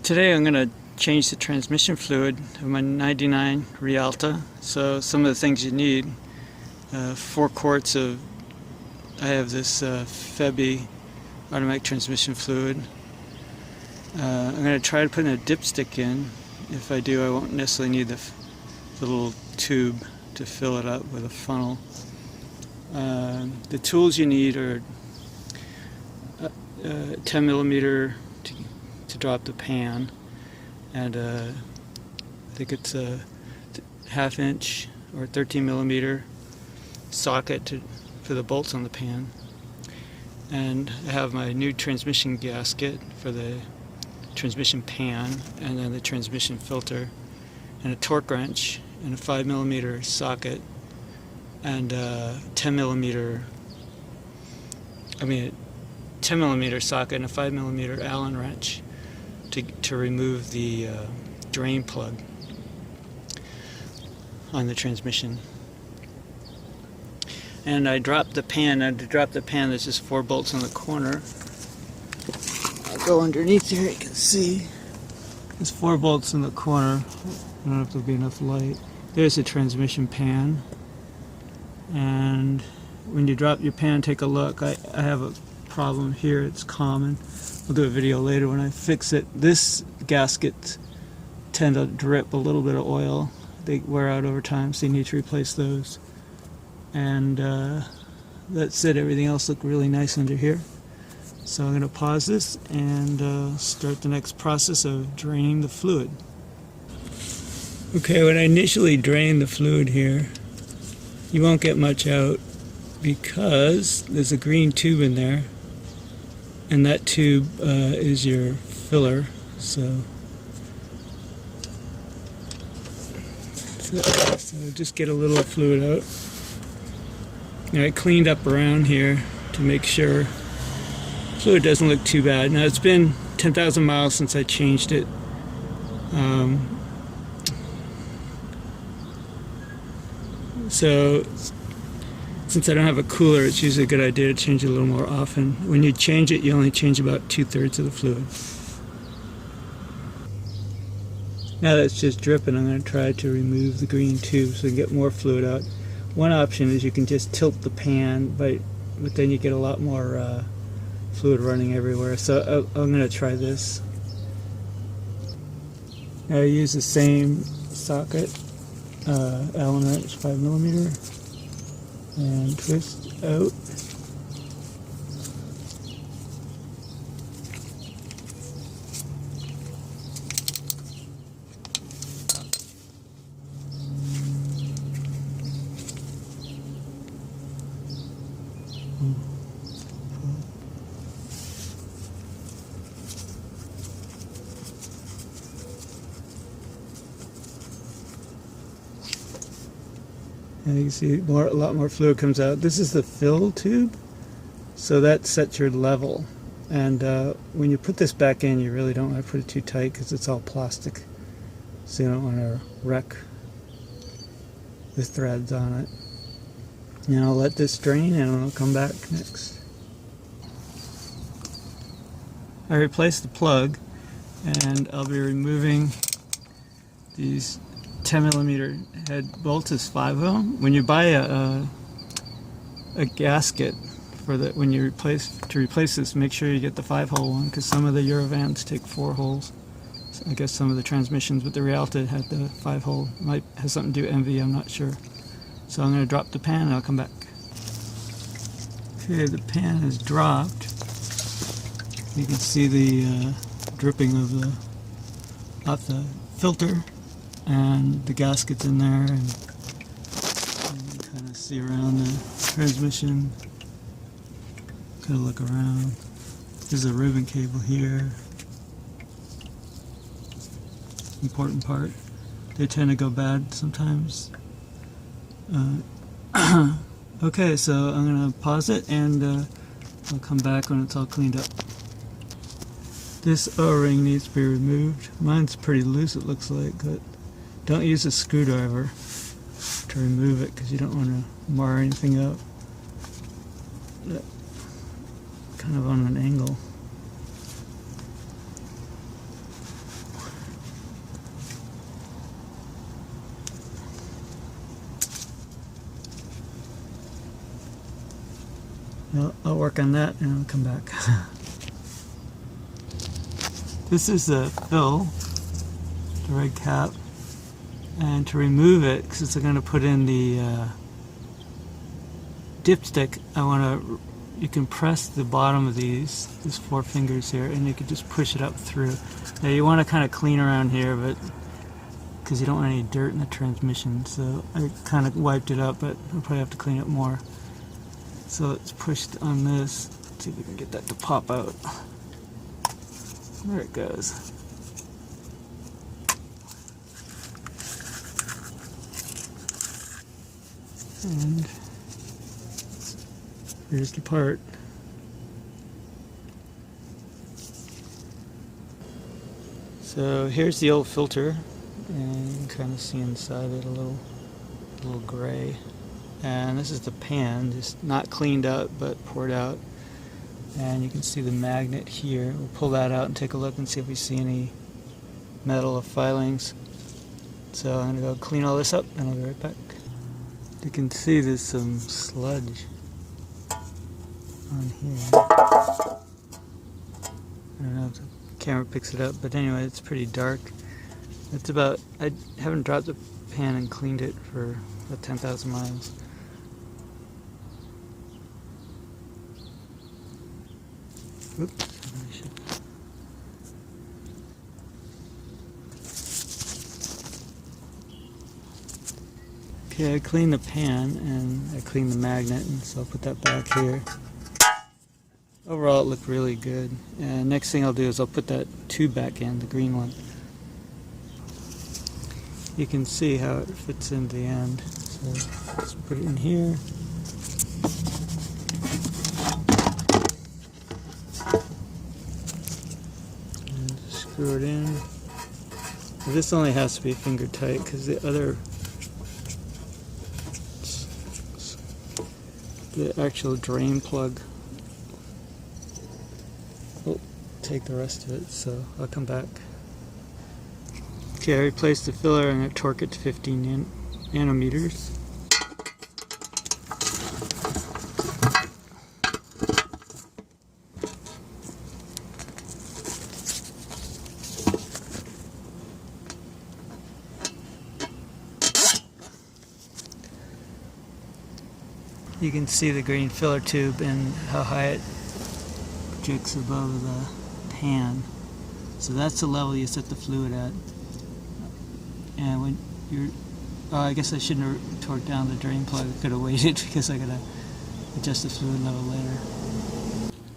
Today I'm going to change the transmission fluid of my 99 Rialta. So some of the things you need, 4 quarts of, I have this Febi automatic transmission fluid. I'm going to try to put in a dipstick in. If I do, I won't necessarily need the little tube to fill it up with a funnel. The tools you need are 10 millimeter to drop the pan, and I think it's a 1/2 inch or 13 millimeter socket for the bolts on the pan. And I have my new transmission gasket for the transmission pan, and then the transmission filter, and a torque wrench, and a 5 millimeter socket, and a 10 millimeter socket and a 5 millimeter Allen wrench to remove the drain plug on the transmission. And I dropped the pan. Now to drop the pan, there's just 4 bolts on the corner. I'll go underneath here, you can see. There's 4 bolts in the corner. I don't know if there'll be enough light. There's the transmission pan. And when you drop your pan, take a look. I have a problem here, it's common. I'll do a video later when I fix it. This gaskets tend to drip a little bit of oil. They wear out over time, so you need to replace those. And that's it. Everything else looked really nice under here. So I'm going to pause this and start the next process of draining the fluid. Okay, when I initially drain the fluid here, you won't get much out because there's a green tube in there, and that tube is your filler. So just get a little fluid out. And I cleaned up around here to make sure fluid doesn't look too bad. Now it's been 10,000 miles since I changed it. So since I don't have a cooler, it's usually a good idea to change it a little more often. When you change it, you only change about 2/3 of the fluid. Now that it's just dripping, I'm going to try to remove the green tube so we can get more fluid out. One option is you can just tilt the pan, but then you get a lot more fluid running everywhere. So I'm going to try this. Now I use the same socket, Allen wrench, 5 millimeter, and twist out. And you can see a lot more fluid comes out. This is the fill tube, so that sets your level. And when you put this back in, you really don't want to put it too tight because it's all plastic, so you don't want to wreck the threads on it. And I'll let this drain and I'll come back next. I replaced the plug, and I'll be removing these 10 millimeter head bolts. Is 5 of them. When you buy a gasket for the to replace this, make sure you get the 5-hole one, because some of the Eurovans take 4 holes. So I guess some of the transmissions, but the Rialta had the 5-hole. Might have something to do with MV, I'm not sure. So I'm going to drop the pan and I'll come back. Okay, the pan is dropped. You can see the dripping off the filter, and the gasket's in there, and you can kind of see around the transmission. Kind of look around. There's a ribbon cable here. Important part. They tend to go bad sometimes. Okay, so I'm going to pause it, and I'll come back when it's all cleaned up. This O-ring needs to be removed. Mine's pretty loose, it looks like, but don't use a screwdriver to remove it because you don't want to mar anything up. Kind of on an angle. I'll work on that and I'll come back. This is the fill, the red cap, and to remove it, because I'm going to put in the dipstick, you can press the bottom of these 4 fingers here, and you can just push it up through. Now you want to kind of clean around here, but because you don't want any dirt in the transmission, so I kind of wiped it up, but I'll probably have to clean it more. So it's pushed on this. Let's see if we can get that to pop out. There it goes. And here's the part. So here's the old filter, and you can kind of see inside it a little gray. And this is the pan, just not cleaned up but poured out. And you can see the magnet here. We'll pull that out and take a look and see if we see any metal or filings. So I'm going to go clean all this up and I'll be right back. You can see there's some sludge on here. I don't know if the camera picks it up, but anyway, it's pretty dark. It's about, I haven't dropped the pan and cleaned it for about 10,000 miles. Oops. Okay, I cleaned the pan and I cleaned the magnet, and so I'll put that back here. Overall, it looked really good. And next thing I'll do is I'll put that tube back in, the green one. You can see how it fits in the end. So let's put it in here. And screw it in. Now, this only has to be finger tight because the actual drain plug will take the rest of it, so I'll come back. Okay, I replaced the filler and I torque it to 15 nanometers. You can see the green filler tube and how high it projects above the pan. So that's the level you set the fluid at. And when you're, I guess I shouldn't have torqued down the drain plug. I could have waited because I gotta adjust the fluid level later.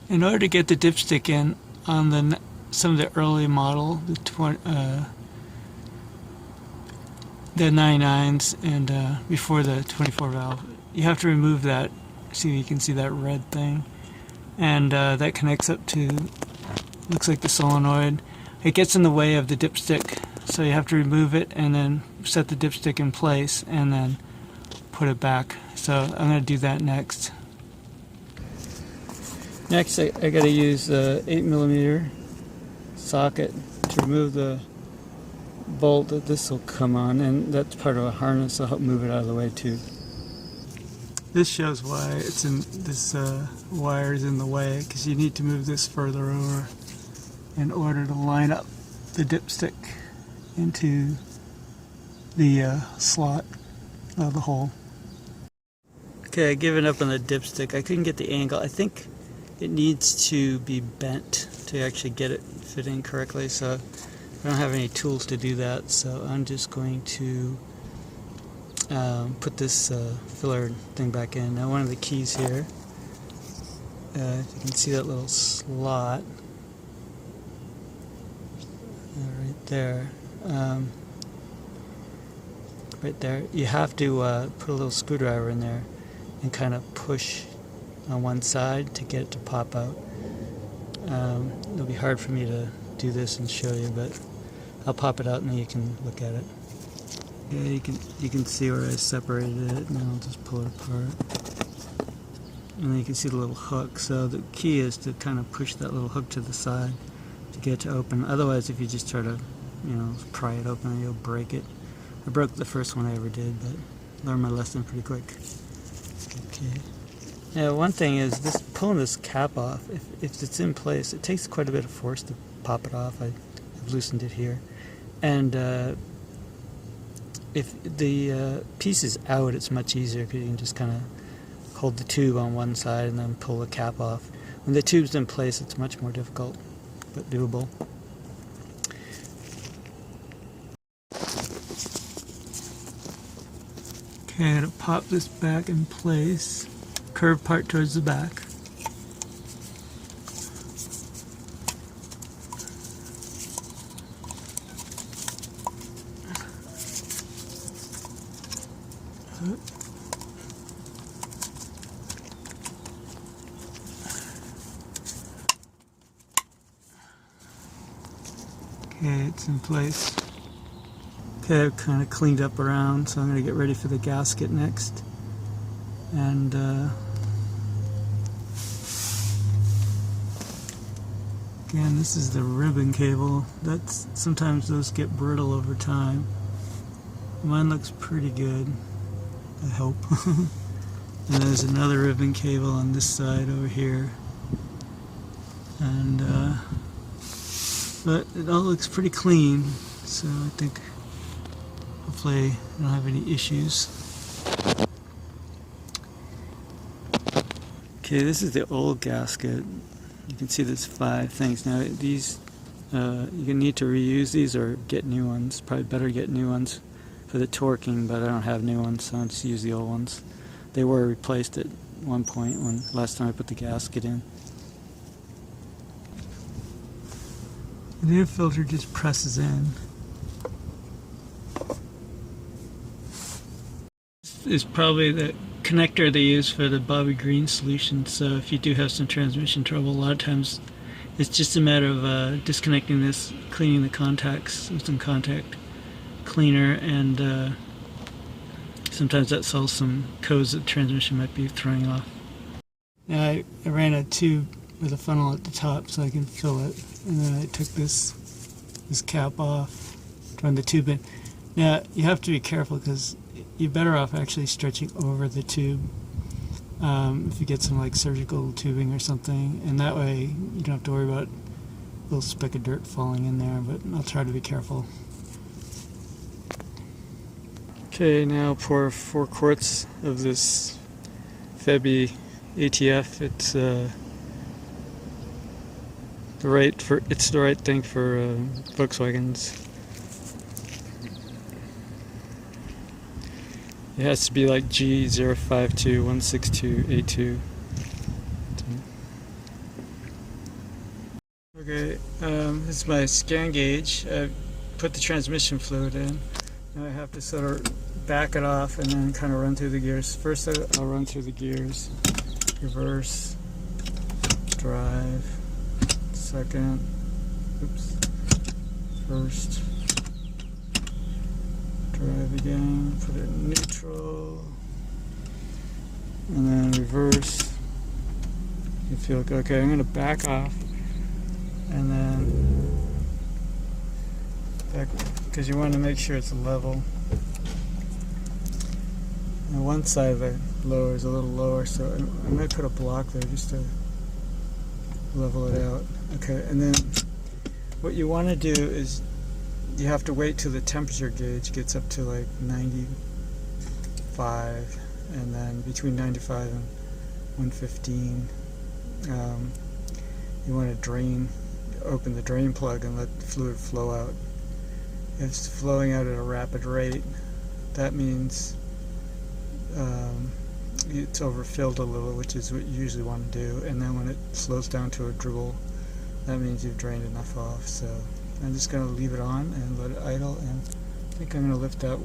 In order to get the dipstick in on some of the early model, the 99s and before the 24 valve, you have to remove that. See, you can see that red thing, and that connects up to, looks like the solenoid. It gets in the way of the dipstick, so you have to remove it and then set the dipstick in place and then put it back. So I'm going to do that next. Next, I got to use the 8mm socket to remove the bolt that this will come on, and that's part of a harness to help move it out of the way too. This shows why it's in this wire is in the way, because you need to move this further over in order to line up the dipstick into the slot of the hole. Okay, I've given up on the dipstick. I couldn't get the angle. I think it needs to be bent to actually get it fitting correctly, so I don't have any tools to do that, so I'm just going to put this filler thing back in. Now, one of the keys here, if you can see that little slot right there, you have to put a little screwdriver in there and kind of push on one side to get it to pop out. It'll be hard for me to do this and show you, but I'll pop it out and then you can look at it. Yeah, you can see where I separated it, and then I'll just pull it apart. And then you can see the little hook. So the key is to kind of push that little hook to the side to get it to open. Otherwise, if you just try to, pry it open, you'll break it. I broke the first one I ever did, but learned my lesson pretty quick. Okay. Now, one thing is this pulling this cap off. If it's in place, it takes quite a bit of force to pop it off. I've loosened it here, and if the piece is out, it's much easier because you can just kind of hold the tube on one side and then pull the cap off. When the tube's in place, it's much more difficult, but doable. Okay, I'm going to pop this back in place, curved part towards the back. Okay, it's in place. Okay, I've kind of cleaned up around, so I'm going to get ready for the gasket next. And again, this is the ribbon cable. Sometimes those get brittle over time. Mine looks pretty good, I hope. And there's another ribbon cable on this side over here. And but it all looks pretty clean, so I think hopefully I don't have any issues. Okay, this is the old gasket. You can see there's 5 things. Now these, you need to reuse these or get new ones. Probably better get new ones for the torquing, but I don't have new ones, so I'll just use the old ones. They were replaced at one point when last time I put the gasket in. The air filter just presses in. This is probably the connector they use for the Bobby Green solution, so if you do have some transmission trouble, a lot of times it's just a matter of disconnecting this, cleaning the contacts with some contact cleaner, and sometimes that solves some codes that the transmission might be throwing off. Now I ran a tube with a funnel at the top so I can fill it, and then I took this cap off to run the tube in. Now you have to be careful because you're better off actually stretching over the tube if you get some like surgical tubing or something, and that way you don't have to worry about a little speck of dirt falling in there, but I'll try to be careful. Okay, now pour 4 quarts of this Febi ATF. It's the right thing for Volkswagens. It has to be like G052162A2. Okay, this is my scan gauge. I put the transmission fluid in. Now I have to sort of back it off and then kind of run through the gears. First I'll run through the gears. Reverse, drive, second, oops, first, drive again, put it in neutral, and then reverse. You feel okay. I'm going to back off, and then back, because you want to make sure it's level. And one side of the lower is a little lower, so I might put a block there just to level it out. Okay, and then what you want to do is you have to wait till the temperature gauge gets up to like 95, and then between 95 and 115 you want to open the drain plug and let the fluid flow out. If it's flowing out at a rapid rate, that means it's overfilled a little, which is what you usually want to do, and then when it slows down to a dribble, that means you've drained enough off. So I'm just going to leave it on and let it idle, and I think I'm going to lift that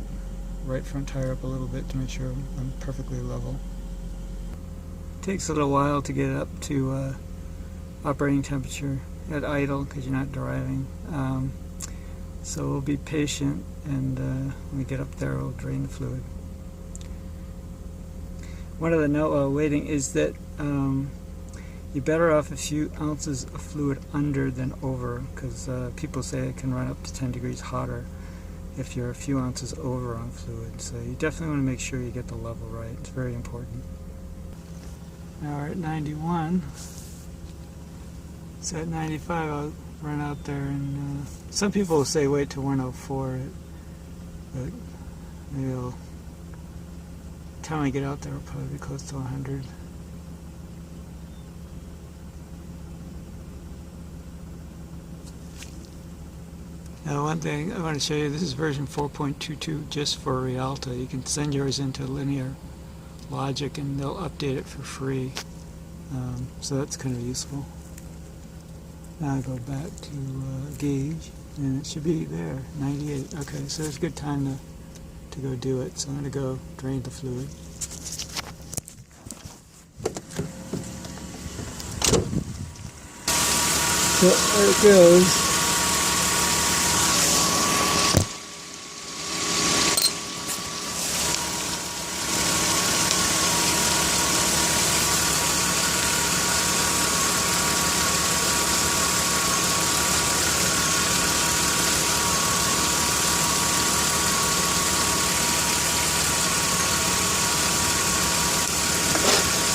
right front tire up a little bit to make sure I'm perfectly level. It takes a little while to get up to operating temperature at idle because you're not driving, so we'll be patient, and when we get up there we'll drain the fluid. One of the note while waiting is that you're better off a few ounces of fluid under than over, because people say it can run up to 10 degrees hotter if you're a few ounces over on fluid. So you definitely want to make sure you get the level right. It's very important. Now we're at 91. So at 95 I'll run out there, and some people will say wait till 104, but maybe by the time I get out there, it'll probably be close to 100. Now one thing I want to show you, this is version 4.22 just for Rialta. You can send yours into Linear Logic and they'll update it for free. So that's kind of useful. Now I go back to gauge, and it should be there, 98. Okay, so it's a good time to go do it. So I'm going to go drain the fluid. So there it goes.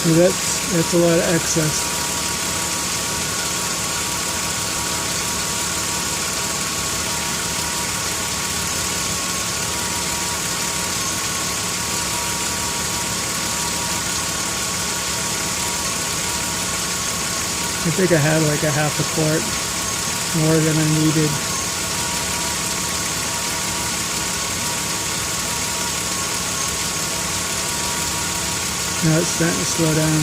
See, that's a lot of excess. I think I had like a half a quart more than I needed. Now it's starting to slow down.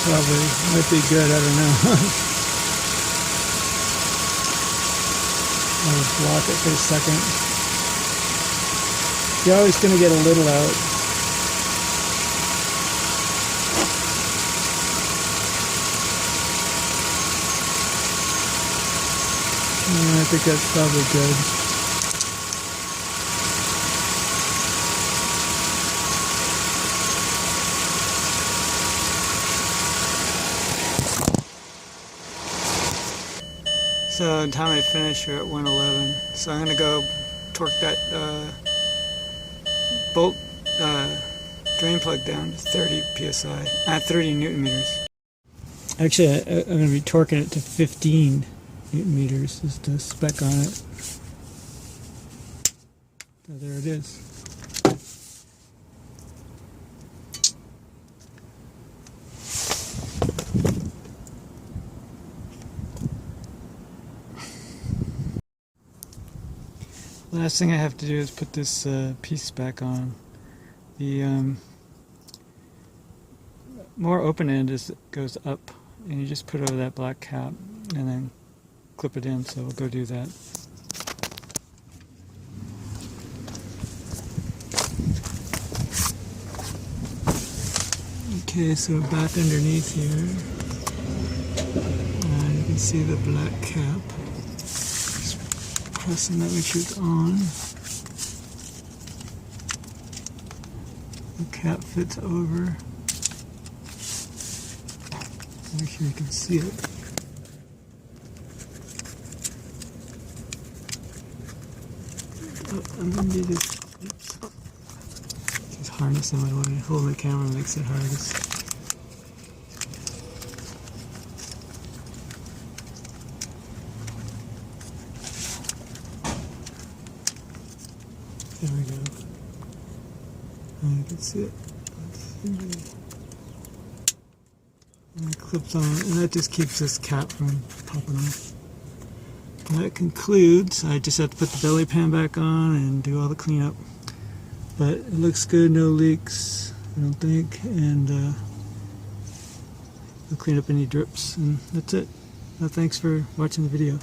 Probably might be good, I don't know. I'll just block it for a second. You're always going to get a little out. I think that's probably good. So by the time I finish, we're at 111. So I'm going to go torque that bolt drain plug down to 30 psi, 30 newton meters. Actually, I'm going to be torquing it to 15 newton meters, just to spec on it. So there it is. Last thing I have to do is put this piece back on. The more open end goes up, and you just put over that black cap and then clip it in, so we'll go do that. Okay, so we're back underneath here. You can see the black cap. Pressing that, make sure it's on. The cap fits over. Make sure you can see it. I'm gonna do this. Oops. This harness in my way. Holding the camera makes it hardest. There we go. And you can see it. And it clips on, and that just keeps this cap from popping off. And that concludes. I just have to put the belly pan back on and do all the cleanup. But it looks good, no leaks, I don't think. And I'll clean up any drips, and that's it. Thanks for watching the video.